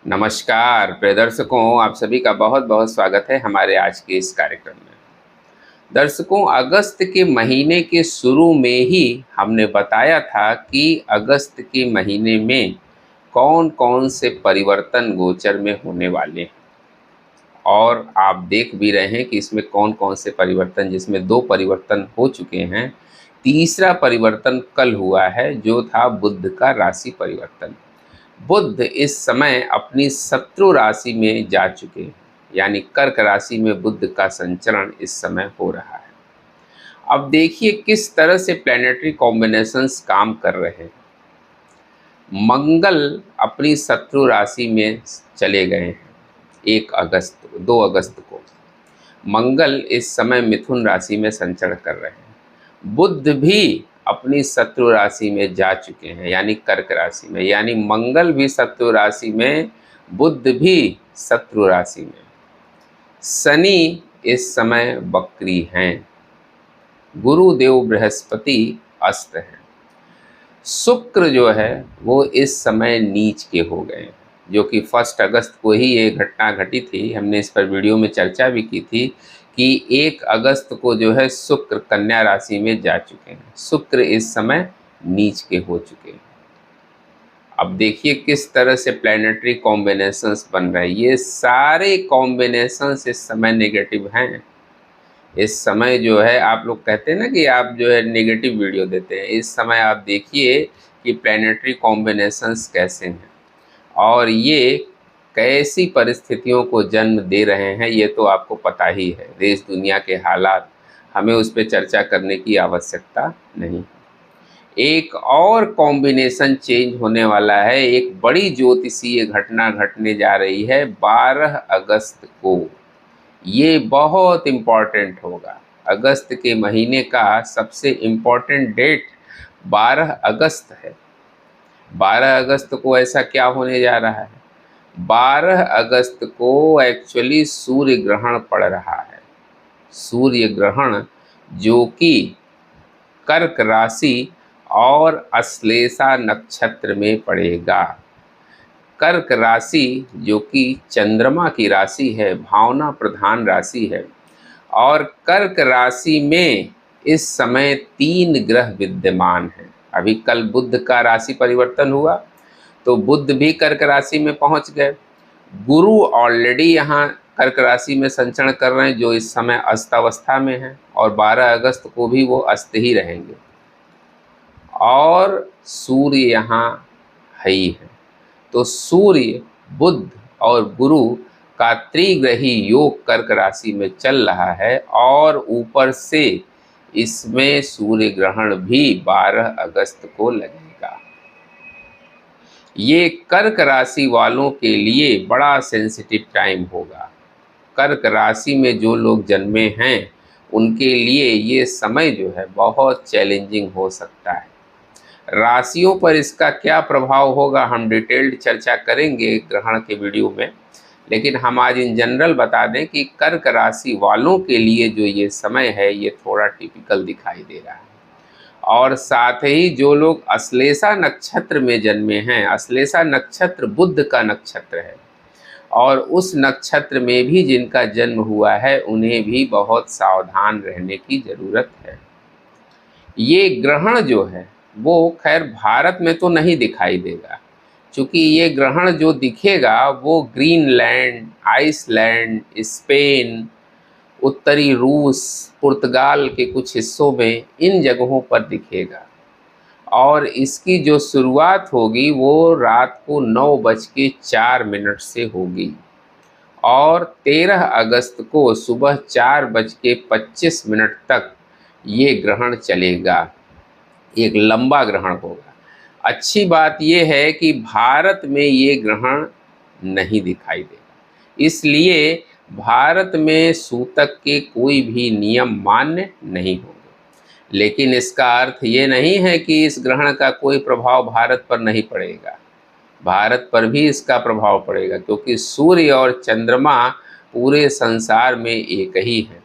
नमस्कार प्रिय दर्शकों, आप सभी का बहुत बहुत स्वागत है हमारे आज के इस कार्यक्रम में। दर्शकों, अगस्त के महीने के शुरू में ही हमने बताया था कि अगस्त के महीने में कौन कौन से परिवर्तन गोचर में होने वाले हैं। और आप देख भी रहे हैं कि इसमें कौन कौन से परिवर्तन, जिसमें 2 परिवर्तन हो चुके हैं। तीसरा परिवर्तन कल हुआ है, जो था बुध का राशि परिवर्तन। बुध इस समय अपनी शत्रु राशि में जा चुके हैं, यानी कर्क राशि में बुध का संचरण इस समय हो रहा है। अब देखिए किस तरह से प्लैनेटरी कॉम्बिनेशंस काम कर रहे हैं। मंगल अपनी शत्रु राशि में चले गए हैं 2 अगस्त को। मंगल इस समय मिथुन राशि में संचरण कर रहे हैं। बुध भी अपनी शत्रु राशि में जा चुके हैं, यानी कर्क राशि में, यानी मंगल भी शत्रु राशि में, बुध भी शत्रु राशि में। शनि इस समय वक्री हैं। गुरुदेव बृहस्पति अस्त हैं। शुक्र जो है वो इस समय नीच के हो गए हैं, जो कि 1 अगस्त को ही ये घटना घटी थी। हमने इस पर वीडियो में चर्चा भी की थी कि 1 अगस्त को जो है शुक्र कन्या राशि में जा चुके हैं। शुक्र इस समय नीच के हो चुके हैं। अब देखिए किस तरह से प्लैनेटरी कॉम्बिनेशंस बन रहे हैं। ये सारे कॉम्बिनेशंस इस समय नेगेटिव हैं। इस समय जो है, आप लोग कहते हैं ना कि आप जो है नेगेटिव वीडियो देते हैं, इस समय आप देखिए कि प्लैनेटरी कॉम्बिनेशंस कैसे हैं और ये कैसी परिस्थितियों को जन्म दे रहे हैं। ये तो आपको पता ही है, देश दुनिया के हालात, हमें उस पर चर्चा करने की आवश्यकता नहीं। एक और कॉम्बिनेशन चेंज होने वाला है। एक बड़ी ज्योतिषीय घटना घटने जा रही है 12 अगस्त को। ये बहुत इम्पॉर्टेंट होगा। अगस्त के महीने का सबसे इम्पॉर्टेंट डेट 12 अगस्त है। 12 अगस्त को ऐसा क्या होने जा रहा है? 12 अगस्त को एक्चुअली सूर्य ग्रहण पड़ रहा है। सूर्य ग्रहण जो कि कर्क राशि और अश्लेषा नक्षत्र में पड़ेगा। कर्क राशि जो कि चंद्रमा की राशि है, भावना प्रधान राशि है, और कर्क राशि में इस समय 3 ग्रह विद्यमान हैं। अभी कल बुध का राशि परिवर्तन हुआ तो बुध भी कर्क राशि में पहुंच गए। गुरु ऑलरेडी यहाँ कर्क राशि में संचरण कर रहे हैं, जो इस समय अस्त में है, और 12 अगस्त को भी वो अस्त ही रहेंगे। और सूर्य यहाँ है ही है। तो सूर्य, बुध और गुरु का त्रिग्रही योग कर्क राशि में चल रहा है, और ऊपर से इसमें सूर्य ग्रहण भी 12 अगस्त को लगेगा। ये कर्क राशि वालों के लिए बड़ा सेंसिटिव टाइम होगा। कर्क राशि में जो लोग जन्मे हैं उनके लिए ये समय जो है बहुत चैलेंजिंग हो सकता है। राशियों पर इसका क्या प्रभाव होगा हम डिटेल्ड चर्चा करेंगे ग्रहण के वीडियो में, लेकिन हम आज इन जनरल बता दें कि कर्क राशि वालों के लिए जो ये समय है ये थोड़ा टिपिकल दिखाई दे रहा है। और साथ ही जो लोग अश्लेषा नक्षत्र में जन्मे हैं, अश्लेषा नक्षत्र बुध का नक्षत्र है, और उस नक्षत्र में भी जिनका जन्म हुआ है उन्हें भी बहुत सावधान रहने की ज़रूरत है। ये ग्रहण जो है वो खैर भारत में तो नहीं दिखाई देगा, क्योंकि ये ग्रहण जो दिखेगा वो ग्रीनलैंड, आइसलैंड, स्पेन, उत्तरी रूस, पुर्तगाल के कुछ हिस्सों में, इन जगहों पर दिखेगा। और इसकी जो शुरुआत होगी वो रात को 9:04 से होगी, और 13 अगस्त को सुबह 4:25 तक ये ग्रहण चलेगा। एक लंबा ग्रहण होगा। अच्छी बात यह है कि भारत में ये ग्रहण नहीं दिखाई देगा, इसलिए भारत में सूतक के कोई भी नियम मान्य नहीं होंगे। लेकिन इसका अर्थ ये नहीं है कि इस ग्रहण का कोई प्रभाव भारत पर नहीं पड़ेगा। भारत पर भी इसका प्रभाव पड़ेगा, क्योंकि सूर्य और चंद्रमा पूरे संसार में एक ही है।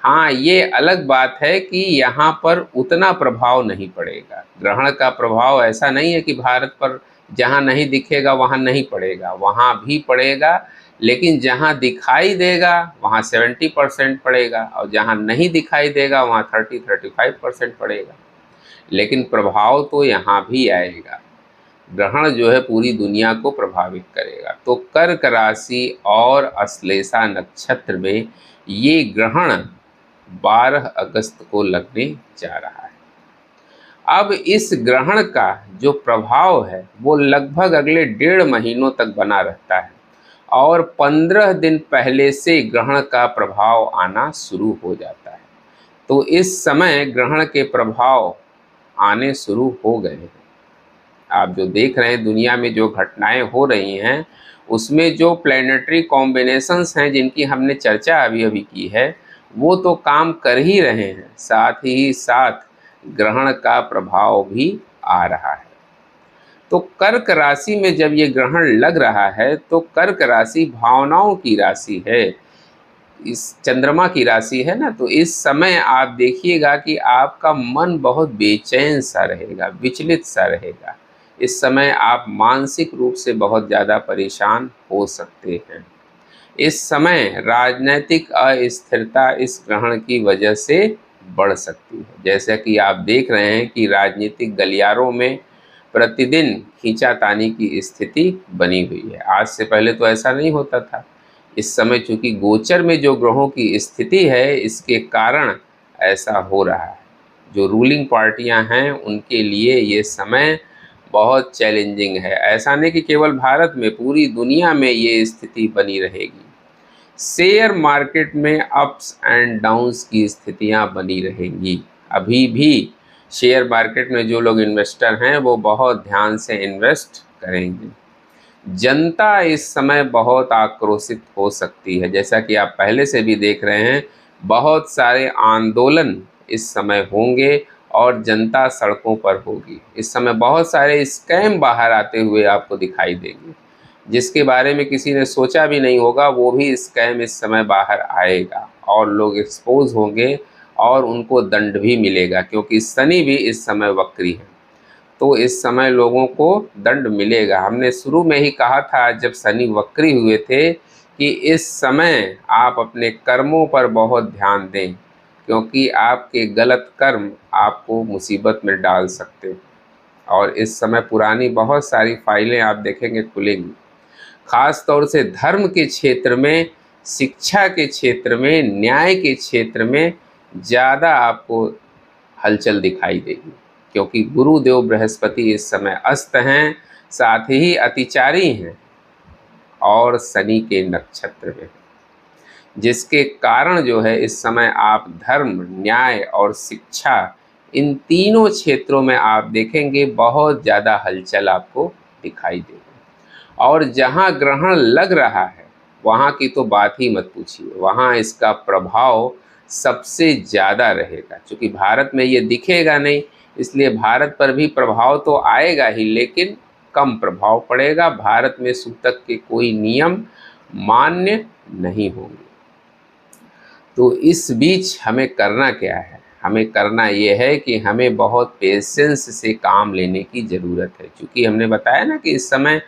हाँ, ये अलग बात है कि यहाँ पर उतना प्रभाव नहीं पड़ेगा। ग्रहण का प्रभाव ऐसा नहीं है कि भारत पर जहाँ नहीं दिखेगा वहाँ नहीं पड़ेगा, वहाँ भी पड़ेगा, लेकिन जहाँ दिखाई देगा वहाँ 70% पड़ेगा और जहाँ नहीं दिखाई देगा वहाँ 30-35% पड़ेगा। लेकिन प्रभाव तो यहाँ भी आएगा। ग्रहण जो है पूरी दुनिया को प्रभावित करेगा। तो कर्क राशि और अश्लेषा नक्षत्र में ये ग्रहण 12 अगस्त को लगने जा रहा है। अब इस ग्रहण का जो प्रभाव है वो लगभग अगले 1.5 महीनों तक बना रहता है और 15 दिन पहले से ग्रहण का प्रभाव आना शुरू हो जाता है। तो इस समय ग्रहण के प्रभाव आने शुरू हो गए हैं। आप जो देख रहे हैं दुनिया में जो घटनाएं हो रही हैं उसमें जो प्लैनेटरी कॉम्बिनेशंस हैं जिनकी हमने चर्चा अभी अभी की है वो तो काम कर ही रहे हैं, साथ ही साथ ग्रहण का प्रभाव भी आ रहा है। तो कर्क राशि में जब ये ग्रहण लग रहा है तो कर्क राशि भावनाओं की राशि है, इस चंद्रमा की राशि है ना। तो इस समय आप देखिएगा कि आपका मन बहुत बेचैन सा रहेगा, विचलित सा रहेगा। इस समय आप मानसिक रूप से बहुत ज़्यादा परेशान हो सकते हैं। इस समय राजनैतिक अस्थिरता इस ग्रहण की वजह से बढ़ सकती है। जैसा कि आप देख रहे हैं कि राजनीतिक गलियारों में प्रतिदिन खींचातानी की स्थिति बनी हुई है। आज से पहले तो ऐसा नहीं होता था। इस समय चूंकि गोचर में जो ग्रहों की स्थिति है इसके कारण ऐसा हो रहा है। जो रूलिंग पार्टियां हैं उनके लिए ये समय बहुत चैलेंजिंग है। ऐसा नहीं कि केवल भारत में, पूरी दुनिया में ये स्थिति बनी रहेगी। शेयर मार्केट में अप्स एंड डाउन्स की स्थितियां बनी रहेंगी। अभी भी शेयर मार्केट में जो लोग इन्वेस्टर हैं वो बहुत ध्यान से इन्वेस्ट करेंगे। जनता इस समय बहुत आक्रोशित हो सकती है। जैसा कि आप पहले से भी देख रहे हैं, बहुत सारे आंदोलन इस समय होंगे और जनता सड़कों पर होगी। इस समय बहुत सारे स्कैम बाहर आते हुए आपको दिखाई देंगे, जिसके बारे में किसी ने सोचा भी नहीं होगा, वो भी स्कैम इस समय बाहर आएगा और लोग एक्सपोज होंगे और उनको दंड भी मिलेगा, क्योंकि शनि भी इस समय वक्री है। तो इस समय लोगों को दंड मिलेगा। हमने शुरू में ही कहा था जब शनि वक्री हुए थे कि इस समय आप अपने कर्मों पर बहुत ध्यान दें, क्योंकि आपके गलत कर्म आपको मुसीबत में डाल सकते हैं। और इस समय पुरानी बहुत सारी फाइलें आप देखेंगे खुलेंगी, खास तौर से धर्म के क्षेत्र में, शिक्षा के क्षेत्र में, न्याय के क्षेत्र में ज़्यादा आपको हलचल दिखाई देगी, क्योंकि गुरुदेव बृहस्पति इस समय अस्त हैं, साथ ही अतिचारी हैं और शनि के नक्षत्र में, जिसके कारण जो है इस समय आप धर्म, न्याय और शिक्षा, इन तीनों क्षेत्रों में आप देखेंगे बहुत ज़्यादा हलचल आपको दिखाई देगी। और जहाँ ग्रहण लग रहा है वहाँ की तो बात ही मत पूछिए, वहाँ इसका प्रभाव सबसे ज़्यादा रहेगा। क्योंकि भारत में ये दिखेगा नहीं, इसलिए भारत पर भी प्रभाव तो आएगा ही, लेकिन कम प्रभाव पड़ेगा। भारत में सूतक के कोई नियम मान्य नहीं होंगे। तो इस बीच हमें करना क्या है? हमें करना ये है कि हमें बहुत पेशेंस से काम लेने की ज़रूरत है। क्योंकि हमने बताया ना कि इस समय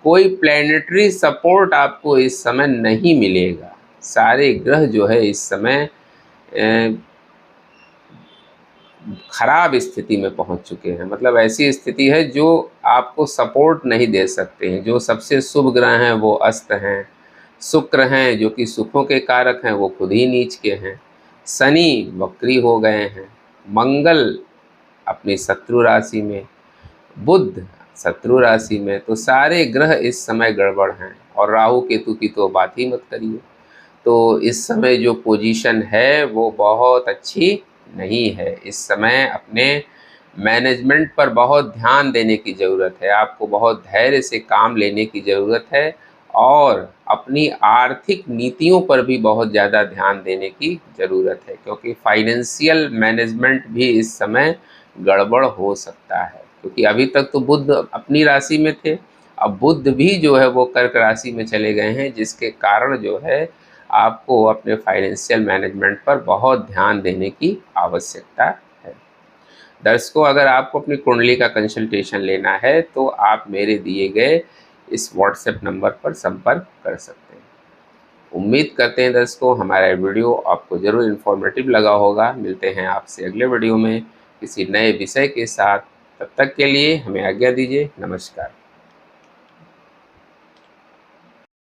कोई प्लैनेटरी सपोर्ट आपको इस समय नहीं मिलेगा। सारे ग्रह जो है इस समय खराब स्थिति में पहुंच चुके हैं। मतलब ऐसी स्थिति है जो आपको सपोर्ट नहीं दे सकते हैं। जो सबसे शुभ ग्रह हैं वो अस्त हैं, शुक्र हैं जो कि सुखों के कारक हैं वो खुद ही नीच के हैं, शनि वक्री हो गए हैं, मंगल अपनी शत्रु राशि में, बुध शत्रु राशि में। तो सारे ग्रह इस समय गड़बड़ हैं और राहु केतु की तो बात ही मत करिए। तो इस समय जो पोजीशन है वो बहुत अच्छी नहीं है। इस समय अपने मैनेजमेंट पर बहुत ध्यान देने की ज़रूरत है। आपको बहुत धैर्य से काम लेने की ज़रूरत है और अपनी आर्थिक नीतियों पर भी बहुत ज़्यादा ध्यान देने की ज़रूरत है, क्योंकि फाइनेंशियल मैनेजमेंट भी इस समय गड़बड़ हो सकता है। क्योंकि अभी तक तो बुध अपनी राशि में थे, अब बुध भी जो है वो कर्क राशि में चले गए हैं, जिसके कारण जो है आपको अपने फाइनेंशियल मैनेजमेंट पर बहुत ध्यान देने की आवश्यकता है। दर्शकों, अगर आपको अपनी कुंडली का कंसल्टेशन लेना है तो आप मेरे दिए गए इस व्हाट्सएप नंबर पर संपर्क कर सकते हैं। उम्मीद करते हैं दर्शकों हमारा वीडियो आपको ज़रूर इन्फॉर्मेटिव लगा होगा। मिलते हैं आपसे अगले वीडियो में किसी नए विषय के साथ। तब तक के लिए हमें आज्ञा दीजिए। नमस्कार।